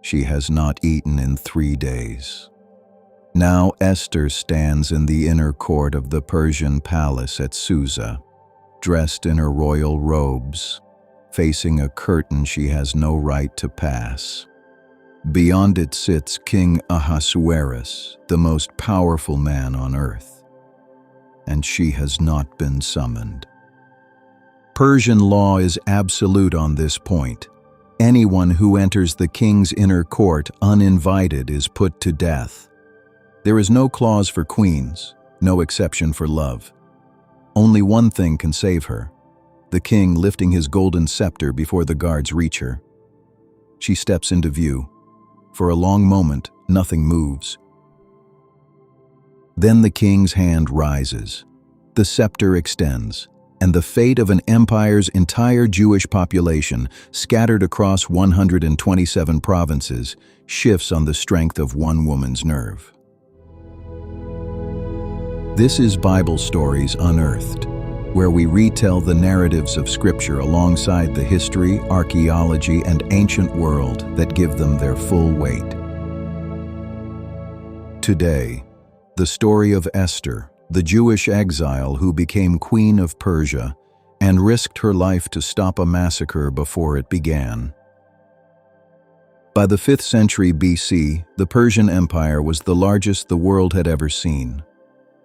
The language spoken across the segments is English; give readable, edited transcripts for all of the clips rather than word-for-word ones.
She has not eaten in 3 days. Now Esther stands in the inner court of the Persian palace at Susa, dressed in her royal robes, facing a curtain she has no right to pass. Beyond it sits King Ahasuerus, the most powerful man on earth, and she has not been summoned. Persian law is absolute on this point. Anyone who enters the king's inner court uninvited is put to death. There is no clause for queens, no exception for love. Only one thing can save her: the king lifting his golden scepter before the guards reach her. She steps into view. For a long moment, nothing moves. Then the king's hand rises. The scepter extends, and the fate of an empire's entire Jewish population, scattered across 127 provinces, shifts on the strength of one woman's nerve. This is Bible Stories Unearthed, where we retell the narratives of Scripture alongside the history, archaeology, and ancient world that give them their full weight. Today, the story of Esther, the Jewish exile who became Queen of Persia and risked her life to stop a massacre before it began. By the 5th century BC, the Persian Empire was the largest the world had ever seen.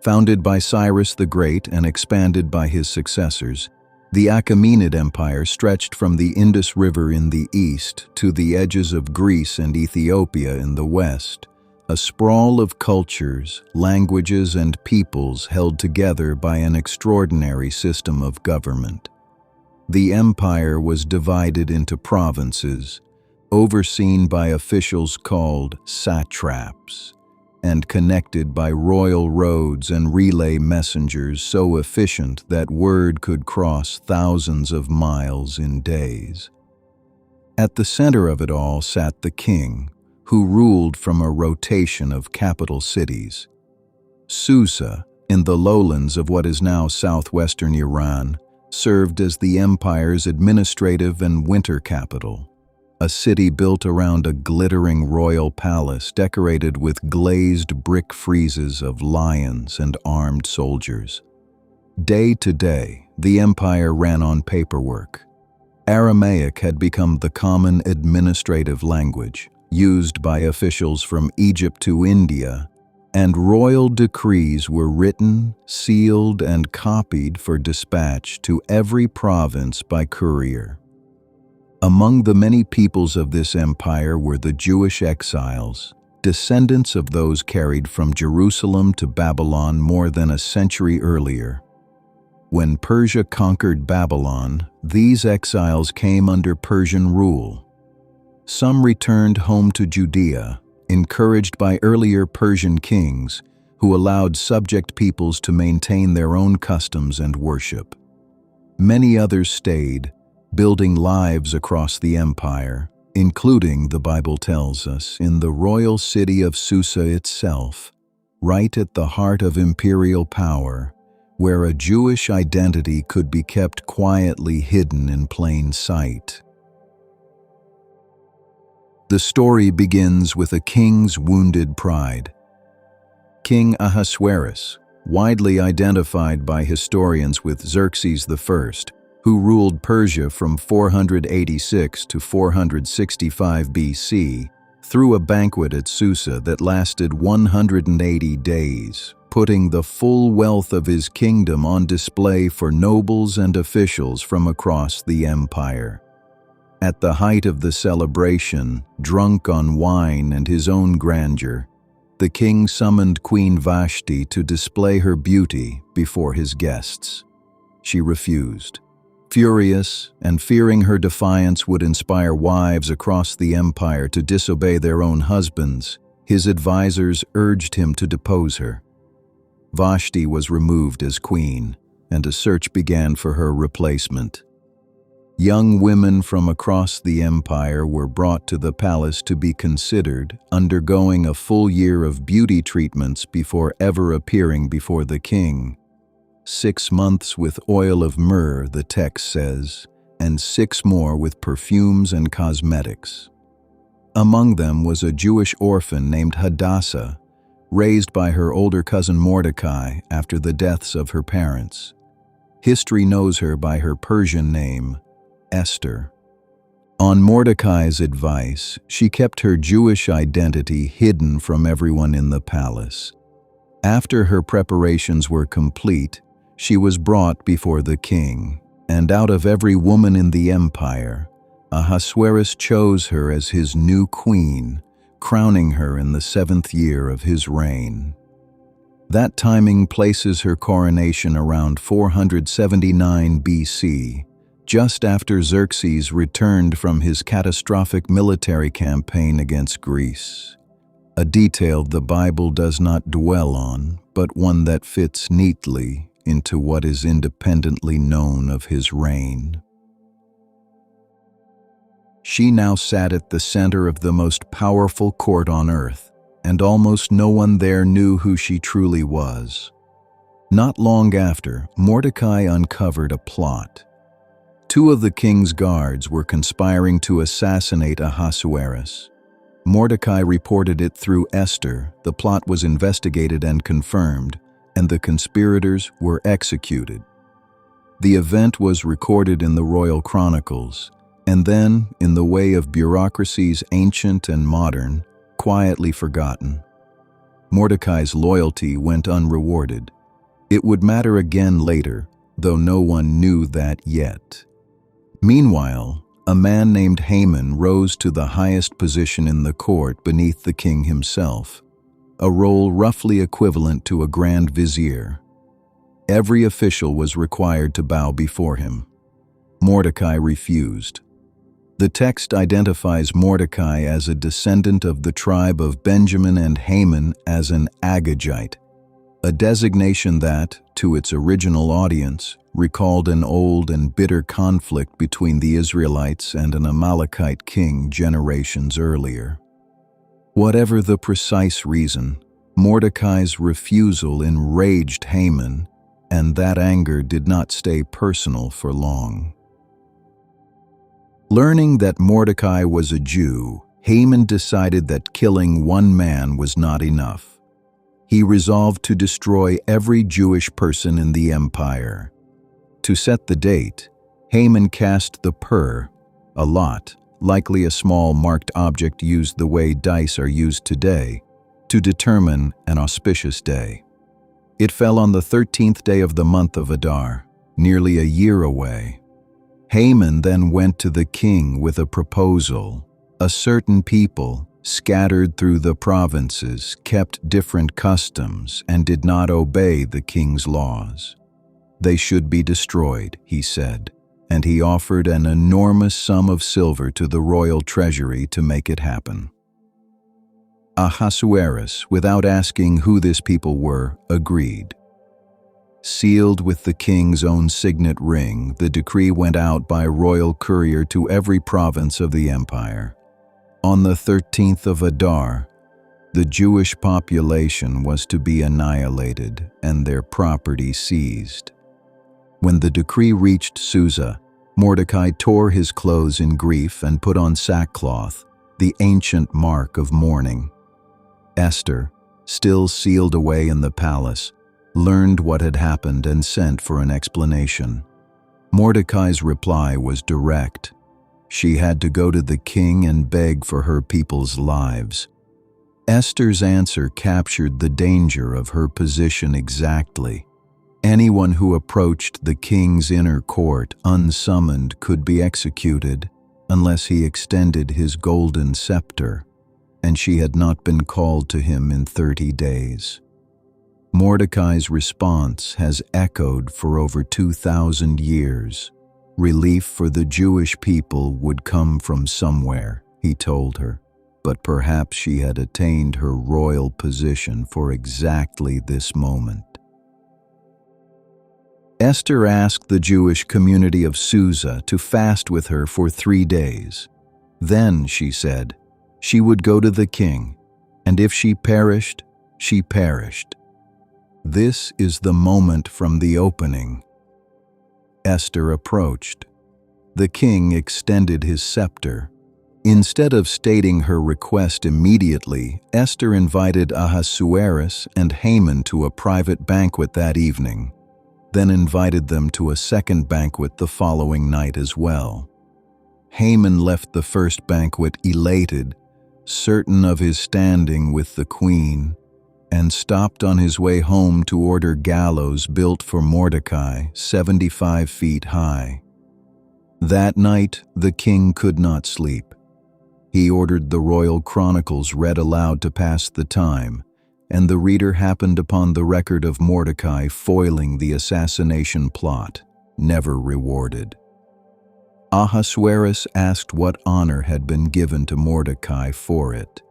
Founded by Cyrus the Great and expanded by his successors, the Achaemenid Empire stretched from the Indus River in the east to the edges of Greece and Ethiopia in the west, a sprawl of cultures, languages, and peoples held together by an extraordinary system of government. The empire was divided into provinces, overseen by officials called satraps, and connected by royal roads and relay messengers so efficient that word could cross thousands of miles in days. At the center of it all sat the king, who ruled from a rotation of capital cities. Susa, in the lowlands of what is now southwestern Iran, served as the empire's administrative and winter capital, a city built around a glittering royal palace decorated with glazed brick friezes of lions and armed soldiers. Day to day, the empire ran on paperwork. Aramaic had become the common administrative language, used by officials from Egypt to India, and royal decrees were written, sealed, and copied for dispatch to every province by courier. Among the many peoples of this empire were the Jewish exiles, descendants of those carried from Jerusalem to Babylon more than a century earlier. When Persia conquered Babylon, these exiles came under Persian rule. Some returned home to Judea, encouraged by earlier Persian kings who allowed subject peoples to maintain their own customs and worship. Many others stayed, building lives across the empire, including, the Bible tells us, in the royal city of Susa itself, right at the heart of imperial power, where a Jewish identity could be kept quietly hidden in plain sight. The story begins with a king's wounded pride. King Ahasuerus, widely identified by historians with Xerxes the First, who ruled Persia from 486 to 465 BC, threw a banquet at Susa that lasted 180 days, putting the full wealth of his kingdom on display for nobles and officials from across the empire. At the height of the celebration, drunk on wine and his own grandeur, the king summoned Queen Vashti to display her beauty before his guests. She refused. Furious and fearing her defiance would inspire wives across the empire to disobey their own husbands, his advisors urged him to depose her. Vashti was removed as queen, and a search began for her replacement. Young women from across the empire were brought to the palace to be considered, undergoing a full year of beauty treatments before ever appearing before the king. 6 months with oil of myrrh, the text says, and 6 more with perfumes and cosmetics. Among them was a Jewish orphan named Hadassah, raised by her older cousin Mordecai after the deaths of her parents. History knows her by her Persian name, Esther. On Mordecai's advice, she kept her Jewish identity hidden from everyone in the palace. After her preparations were complete, she was brought before the king, and out of every woman in the empire, Ahasuerus chose her as his new queen, crowning her in the 7th year of his reign. That timing places her coronation around 479 BC, just after Xerxes returned from his catastrophic military campaign against Greece. A detail the Bible does not dwell on, but one that fits neatly into what is independently known of his reign. She now sat at the center of the most powerful court on earth, and almost no one there knew who she truly was. Not long after, Mordecai uncovered a plot. 2 of the king's guards were conspiring to assassinate Ahasuerus. Mordecai reported it through Esther. The plot was investigated and confirmed, and the conspirators were executed. The event was recorded in the royal chronicles, and then, in the way of bureaucracies ancient and modern, quietly forgotten. Mordecai's loyalty went unrewarded. It would matter again later, though no one knew that yet. Meanwhile, a man named Haman rose to the highest position in the court beneath the king himself, a role roughly equivalent to a grand vizier. Every official was required to bow before him. Mordecai refused. The text identifies Mordecai as a descendant of the tribe of Benjamin and Haman as an Agagite, a designation that, to its original audience, recalled an old and bitter conflict between the Israelites and an Amalekite king generations earlier. Whatever the precise reason, Mordecai's refusal enraged Haman, and that anger did not stay personal for long. Learning that Mordecai was a Jew, Haman decided that killing one man was not enough. He resolved to destroy every Jewish person in the empire. To set the date, Haman cast the pur, a lot, likely a small marked object used the way dice are used today, to determine an auspicious day. It fell on the 13th day of the month of Adar, nearly a year away. Haman then went to the king with a proposal. A certain people, scattered through the provinces, kept different customs and did not obey the king's laws. They should be destroyed, he said, and he offered an enormous sum of silver to the royal treasury to make it happen. Ahasuerus, without asking who this people were, agreed. Sealed with the king's own signet ring, the decree went out by royal courier to every province of the empire. On the 13th of Adar, the Jewish population was to be annihilated and their property seized. When the decree reached Susa, Mordecai tore his clothes in grief and put on sackcloth, the ancient mark of mourning. Esther, still sealed away in the palace, learned what had happened and sent for an explanation. Mordecai's reply was direct. She had to go to the king and beg for her people's lives. Esther's answer captured the danger of her position exactly. Anyone who approached the king's inner court unsummoned could be executed unless he extended his golden scepter, and she had not been called to him in 30 days. Mordecai's response has echoed for over 2,000 years. Relief for the Jewish people would come from somewhere, he told her, but perhaps she had attained her royal position for exactly this moment. Esther asked the Jewish community of Susa to fast with her for 3 days. Then, she said, she would go to the king, and if she perished, she perished. This is the moment from the opening. Esther approached. The king extended his scepter. Instead of stating her request immediately, Esther invited Ahasuerus and Haman to a private banquet that evening, then invited them to a second banquet the following night as well. Haman left the first banquet elated, certain of his standing with the queen, and stopped on his way home to order gallows built for Mordecai, 75 feet high. That night the king could not sleep. He ordered the royal chronicles read aloud to pass the time, and the reader happened upon the record of Mordecai foiling the assassination plot, never rewarded. Ahasuerus asked what honor had been given to Mordecai for it.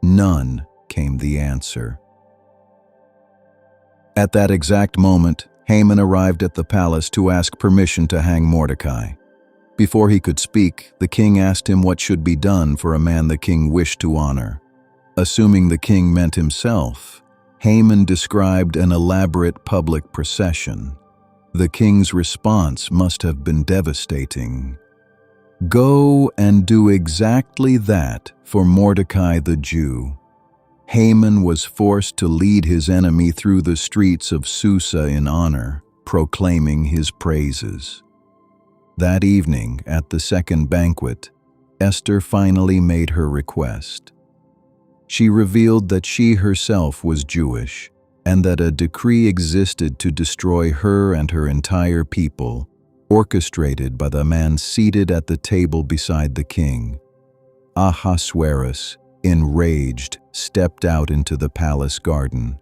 None, came the answer. At that exact moment, Haman arrived at the palace to ask permission to hang Mordecai. Before he could speak, the king asked him what should be done for a man the king wished to honor. Assuming the king meant himself, Haman described an elaborate public procession. The king's response must have been devastating. Go and do exactly that for Mordecai the Jew. Haman was forced to lead his enemy through the streets of Susa in honor, proclaiming his praises. That evening, at the second banquet, Esther finally made her request. She revealed that she herself was Jewish, and that a decree existed to destroy her and her entire people, orchestrated by the man seated at the table beside the king. Ahasuerus, enraged, stepped out into the palace garden.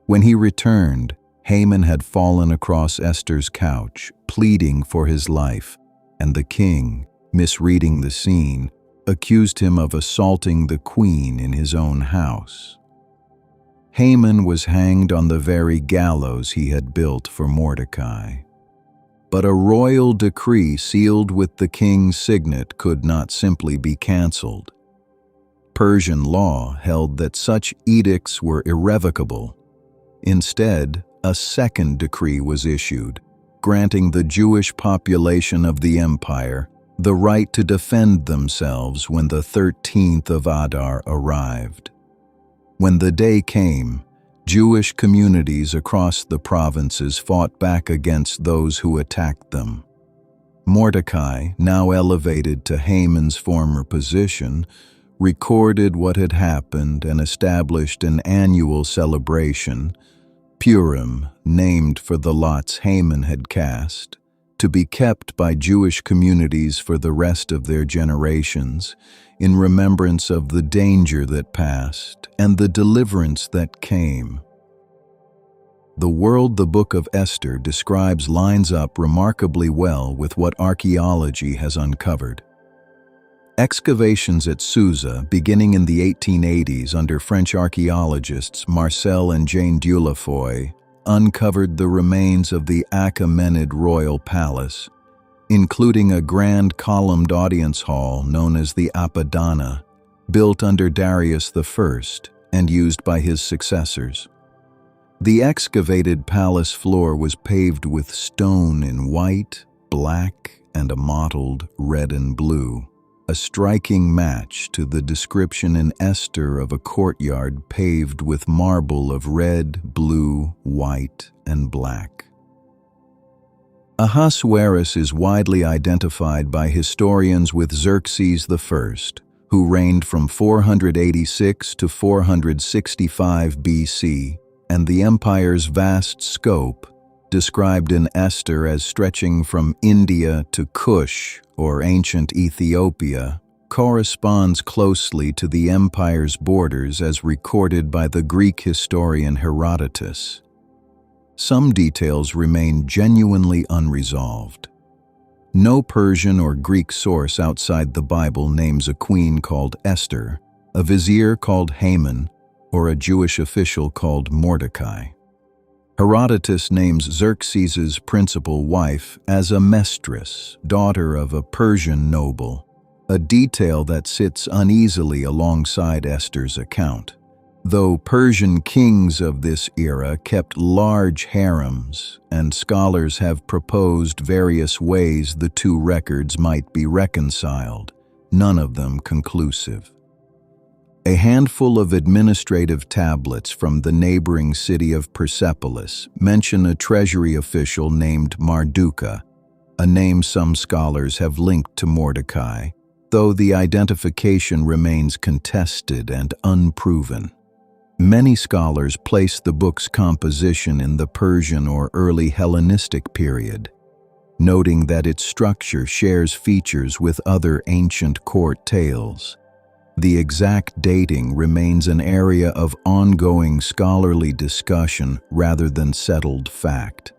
When he returned, Haman had fallen across Esther's couch, pleading for his life, and the king, misreading the scene, accused him of assaulting the queen in his own house. Haman was hanged on the very gallows he had built for Mordecai. But a royal decree sealed with the king's signet could not simply be cancelled. Persian law held that such edicts were irrevocable. Instead, a second decree was issued, granting the Jewish population of the empire the right to defend themselves when the 13th of Adar arrived. When the day came, Jewish communities across the provinces fought back against those who attacked them. Mordecai, now elevated to Haman's former position, recorded what had happened and established an annual celebration, Purim, named for the lots Haman had cast, to be kept by Jewish communities for the rest of their generations, in remembrance of the danger that passed and the deliverance that came. The world the Book of Esther describes lines up remarkably well with what archaeology has uncovered. Excavations at Susa, beginning in the 1880s under French archaeologists Marcel and Jane Dieulafoy, uncovered the remains of the Achaemenid royal palace, including a grand columned audience hall known as the Apadana, built under Darius the First and used by his successors. The excavated palace floor was paved with stone in white, black, and a mottled red and blue, a striking match to the description in Esther of a courtyard paved with marble of red, blue, white, and black. Ahasuerus is widely identified by historians with Xerxes the First, who reigned from 486 to 465 BC, and the empire's vast scope, described in Esther as stretching from India to Kush, or ancient Ethiopia, corresponds closely to the empire's borders as recorded by the Greek historian Herodotus. Some details remain genuinely unresolved. No Persian or Greek source outside the Bible names a queen called Esther, a vizier called Haman, or a Jewish official called Mordecai. Herodotus names Xerxes' principal wife as a mestress, daughter of a Persian noble, a detail that sits uneasily alongside Esther's account. Though Persian kings of this era kept large harems, and scholars have proposed various ways the two records might be reconciled, none of them conclusive. A handful of administrative tablets from the neighboring city of Persepolis mention a treasury official named Marduka, a name some scholars have linked to Mordecai, though the identification remains contested and unproven. Many scholars place the book's composition in the Persian or early Hellenistic period, noting that its structure shares features with other ancient court tales. The exact dating remains an area of ongoing scholarly discussion rather than settled fact.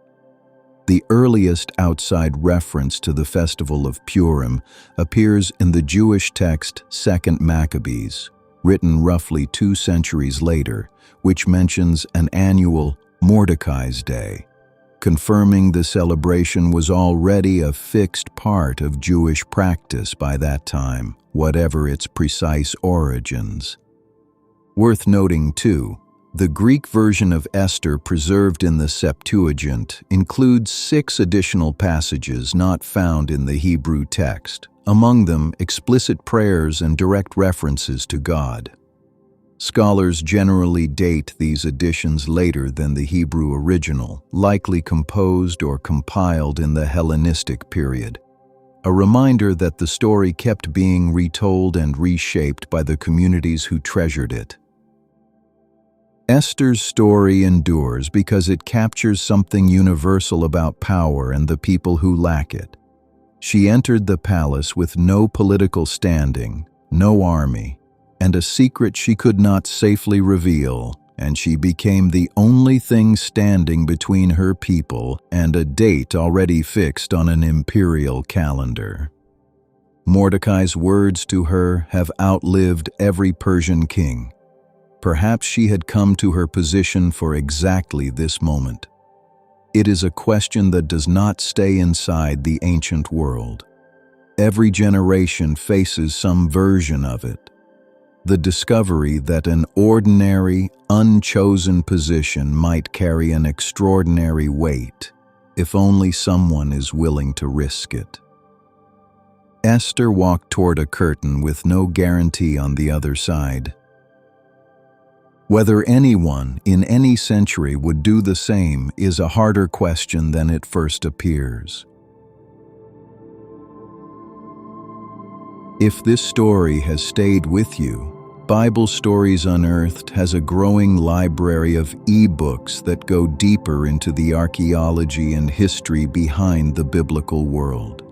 The earliest outside reference to the festival of Purim appears in the Jewish text 2 Maccabees, written roughly 2 centuries later, which mentions an annual Mordecai's Day, confirming the celebration was already a fixed part of Jewish practice by that time, whatever its precise origins. Worth noting, too, the Greek version of Esther preserved in the Septuagint includes 6 additional passages not found in the Hebrew text, among them explicit prayers and direct references to God. Scholars generally date these additions later than the Hebrew original, likely composed or compiled in the Hellenistic period. A reminder that the story kept being retold and reshaped by the communities who treasured it. Esther's story endures because it captures something universal about power and the people who lack it. She entered the palace with no political standing, no army, and a secret she could not safely reveal, and she became the only thing standing between her people and a date already fixed on an imperial calendar. Mordecai's words to her have outlived every Persian king. Perhaps she had come to her position for exactly this moment. It is a question that does not stay inside the ancient world. Every generation faces some version of it. The discovery that an ordinary, unchosen position might carry an extraordinary weight, if only someone is willing to risk it. Esther walked toward a curtain with no guarantee on the other side. Whether anyone in any century would do the same is a harder question than it first appears. If this story has stayed with you, Bible Stories Unearthed has a growing library of e-books that go deeper into the archaeology and history behind the biblical world.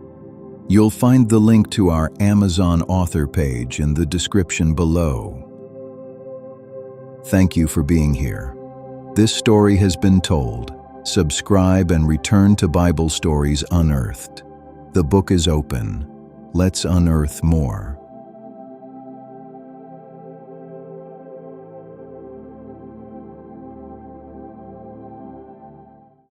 You'll find the link to our Amazon author page in the description below. Thank you for being here. This story has been told. Subscribe and return to Bible Stories Unearthed. The book is open. Let's unearth more.